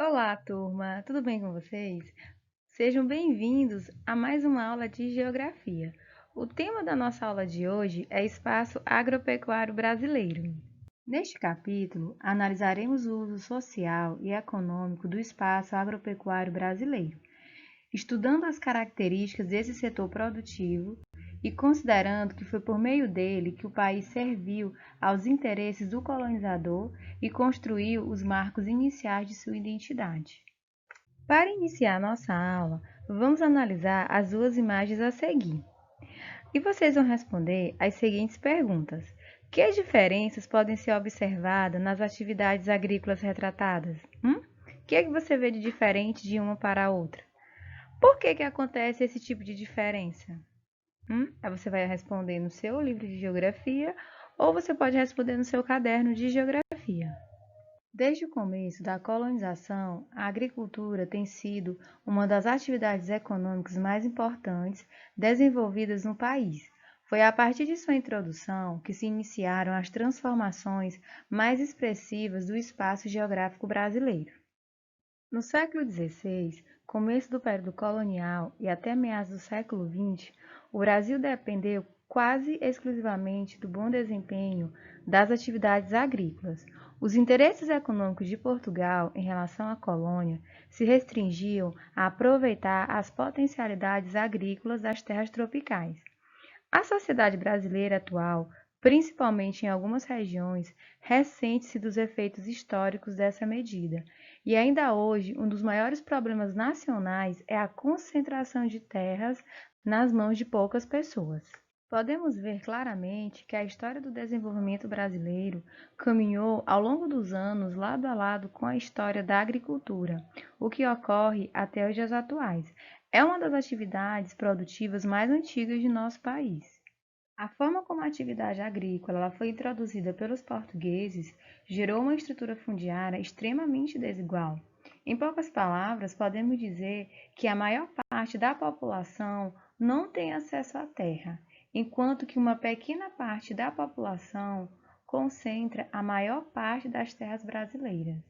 Olá, turma! Tudo bem com vocês? Sejam bem-vindos a mais uma aula de Geografia. O tema da nossa aula de hoje é Espaço Agropecuário Brasileiro. Neste capítulo, analisaremos o uso social e econômico do espaço agropecuário brasileiro, estudando as características desse setor produtivo e considerando que foi por meio dele que o país serviu aos interesses do colonizador e construiu os marcos iniciais de sua identidade. Para iniciar nossa aula, vamos analisar as duas imagens a seguir. E vocês vão responder as seguintes perguntas: que diferenças podem ser observadas nas atividades agrícolas retratadas? O que é que você vê de diferente de uma para a outra? Por que acontece esse tipo de diferença? Aí você vai responder no seu livro de geografia ou você pode responder no seu caderno de geografia. Desde o começo da colonização, a agricultura tem sido uma das atividades econômicas mais importantes desenvolvidas no país. Foi a partir de sua introdução que se iniciaram as transformações mais expressivas do espaço geográfico brasileiro. No século XVI, começo do período colonial e até meados do século XX, o Brasil dependeu quase exclusivamente do bom desempenho das atividades agrícolas. Os interesses econômicos de Portugal em relação à colônia se restringiam a aproveitar as potencialidades agrícolas das terras tropicais. A sociedade brasileira atual, principalmente em algumas regiões, ressente-se dos efeitos históricos dessa medida, e ainda hoje um dos maiores problemas nacionais é a concentração de terras nas mãos de poucas pessoas. Podemos ver claramente que a história do desenvolvimento brasileiro caminhou ao longo dos anos lado a lado com a história da agricultura, o que ocorre até os dias atuais. É uma das atividades produtivas mais antigas de nosso país. A forma como a atividade agrícola ela foi introduzida pelos portugueses gerou uma estrutura fundiária extremamente desigual. Em poucas palavras, podemos dizer que a maior parte da população não tem acesso à terra, enquanto que uma pequena parte da população concentra a maior parte das terras brasileiras.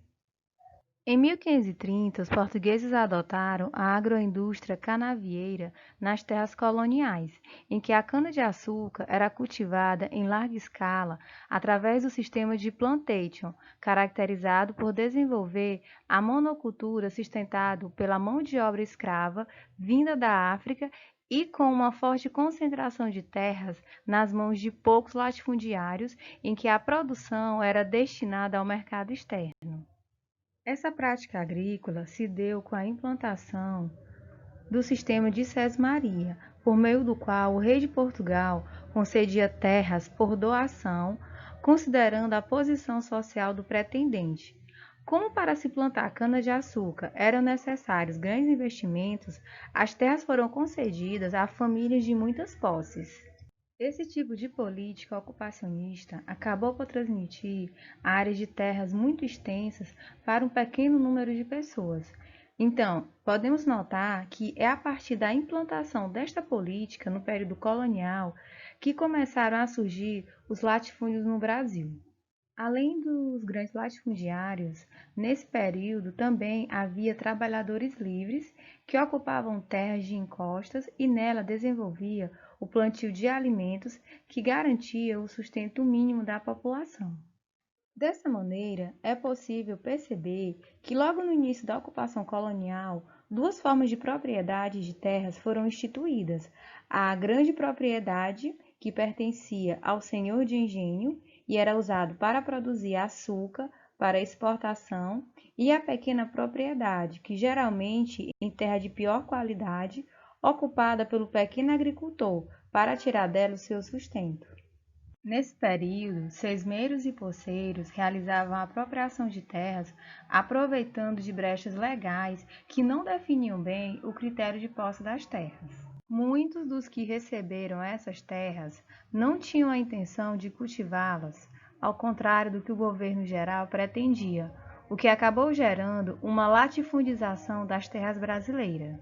Em 1530, os portugueses adotaram a agroindústria canavieira nas terras coloniais, em que a cana-de-açúcar era cultivada em larga escala através do sistema de plantation, caracterizado por desenvolver a monocultura sustentado pela mão de obra escrava vinda da África e com uma forte concentração de terras nas mãos de poucos latifundiários, em que a produção era destinada ao mercado externo. Essa prática agrícola se deu com a implantação do sistema de sesmaria, por meio do qual o rei de Portugal concedia terras por doação, considerando a posição social do pretendente. Como para se plantar cana-de-açúcar eram necessários grandes investimentos, as terras foram concedidas a famílias de muitas posses. Esse tipo de política ocupacionista acabou por transmitir áreas de terras muito extensas para um pequeno número de pessoas. Então, podemos notar que é a partir da implantação desta política no período colonial que começaram a surgir os latifúndios no Brasil. Além dos grandes latifundiários, nesse período também havia trabalhadores livres que ocupavam terras de encostas e nela desenvolvia o plantio de alimentos que garantia o sustento mínimo da população. Dessa maneira, é possível perceber que logo no início da ocupação colonial, duas formas de propriedade de terras foram instituídas: a grande propriedade, que pertencia ao senhor de engenho e era usado para produzir açúcar para exportação, e a pequena propriedade, que geralmente em terra de pior qualidade, ocupada pelo pequeno agricultor para tirar dela o seu sustento. Nesse período, sesmeiros e poceiros realizavam a apropriação de terras, aproveitando de brechas legais que não definiam bem o critério de posse das terras. Muitos dos que receberam essas terras não tinham a intenção de cultivá-las, ao contrário do que o governo geral pretendia, o que acabou gerando uma latifundização das terras brasileiras.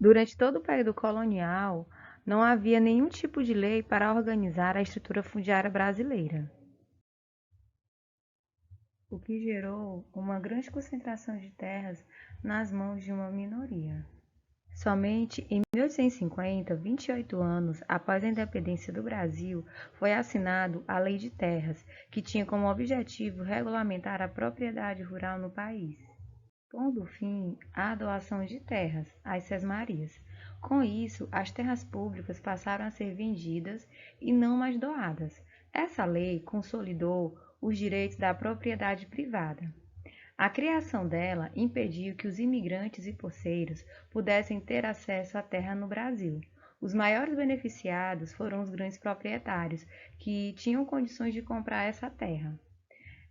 Durante todo o período colonial, não havia nenhum tipo de lei para organizar a estrutura fundiária brasileira. o que gerou uma grande concentração de terras nas mãos de uma minoria. Somente em 1850, 28 anos após a independência do Brasil, foi assinado a Lei de Terras, que tinha como objetivo regulamentar a propriedade rural no país, pondo fim à doação de terras às sesmarias. Com isso, as terras públicas passaram a ser vendidas e não mais doadas. Essa lei consolidou os direitos da propriedade privada. A criação dela impediu que os imigrantes e poceiros pudessem ter acesso à terra no Brasil. Os maiores beneficiados foram os grandes proprietários, que tinham condições de comprar essa terra.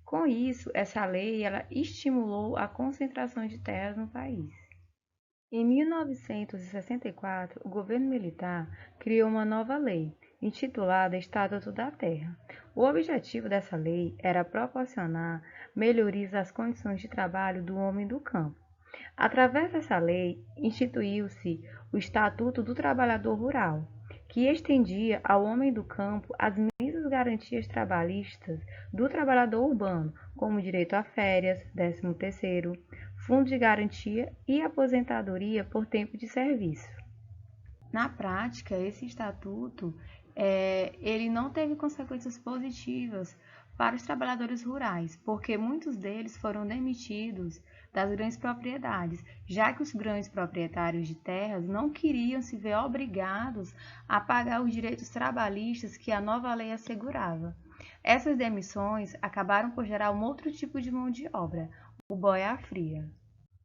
Com isso, essa lei ela estimulou a concentração de terras no país. Em 1964, o governo militar criou uma nova lei, intitulada Estatuto da Terra. O objetivo dessa lei era proporcionar melhorias às condições de trabalho do homem do campo. Através dessa lei, instituiu-se o Estatuto do Trabalhador Rural, que estendia ao homem do campo as mesmas garantias trabalhistas do trabalhador urbano, como direito a férias, 13º, fundo de garantia e aposentadoria por tempo de serviço. Na prática, esse estatuto ele não teve consequências positivas para os trabalhadores rurais, porque muitos deles foram demitidos das grandes propriedades, já que os grandes proprietários de terras não queriam se ver obrigados a pagar os direitos trabalhistas que a nova lei assegurava. Essas demissões acabaram por gerar um outro tipo de mão de obra, o boia-fria.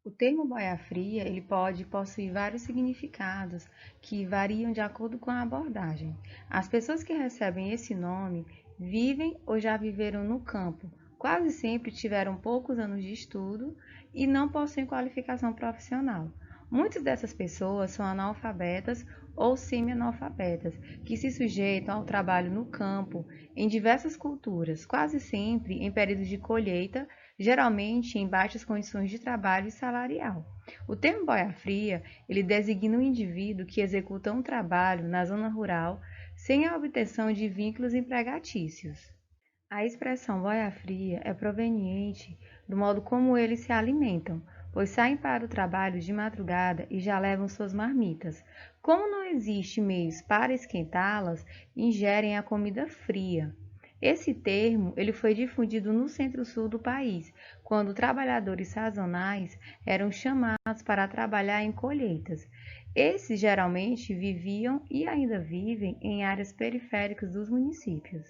O termo boia-fria ele pode possuir vários significados que variam de acordo com a abordagem. As pessoas que recebem esse nome vivem ou já viveram no campo, quase sempre tiveram poucos anos de estudo e não possuem qualificação profissional. Muitas dessas pessoas são analfabetas ou semi-analfabetas, que se sujeitam ao trabalho no campo em diversas culturas, quase sempre em períodos de colheita, geralmente em baixas condições de trabalho e salarial. O termo boia-fria, ele designa um indivíduo que executa um trabalho na zona rural sem a obtenção de vínculos empregatícios. A expressão boia-fria é proveniente do modo como eles se alimentam, pois saem para o trabalho de madrugada e já levam suas marmitas. Como não existe meios para esquentá-las, ingerem a comida fria. Esse termo ele foi difundido no centro-sul do país, quando trabalhadores sazonais eram chamados para trabalhar em colheitas. Esses geralmente viviam e ainda vivem em áreas periféricas dos municípios.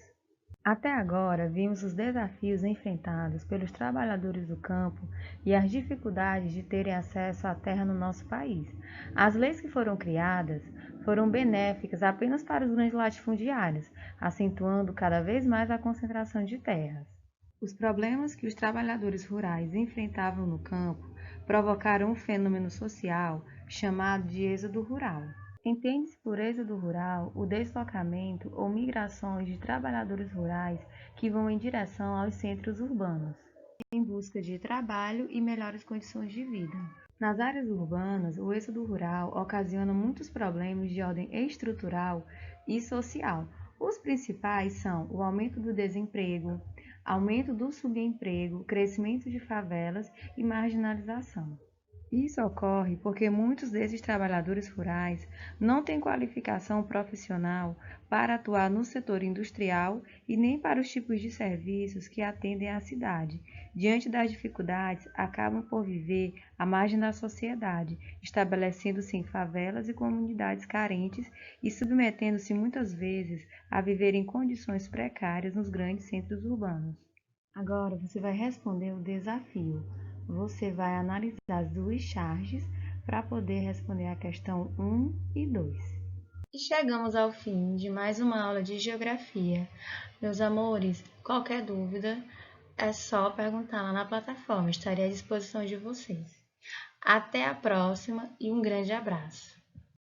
Até agora, vimos os desafios enfrentados pelos trabalhadores do campo e as dificuldades de terem acesso à terra no nosso país. As leis que foram criadas foram benéficas apenas para os grandes latifundiários, acentuando cada vez mais a concentração de terras. Os problemas que os trabalhadores rurais enfrentavam no campo provocaram um fenômeno social chamado de êxodo rural. Entende-se por êxodo rural o deslocamento ou migrações de trabalhadores rurais que vão em direção aos centros urbanos, em busca de trabalho e melhores condições de vida. Nas áreas urbanas, o êxodo rural ocasiona muitos problemas de ordem estrutural e social. Os principais são o aumento do desemprego, aumento do subemprego, crescimento de favelas e marginalização. Isso ocorre porque muitos desses trabalhadores rurais não têm qualificação profissional para atuar no setor industrial e nem para os tipos de serviços que atendem à cidade. Diante das dificuldades, acabam por viver à margem da sociedade, estabelecendo-se em favelas e comunidades carentes e submetendo-se muitas vezes a viver em condições precárias nos grandes centros urbanos. Agora você vai responder o desafio. Você vai analisar as duas charges para poder responder a questão 1 e 2. E chegamos ao fim de mais uma aula de geografia. Meus amores, qualquer dúvida é só perguntar lá na plataforma, estarei à disposição de vocês. Até a próxima e um grande abraço!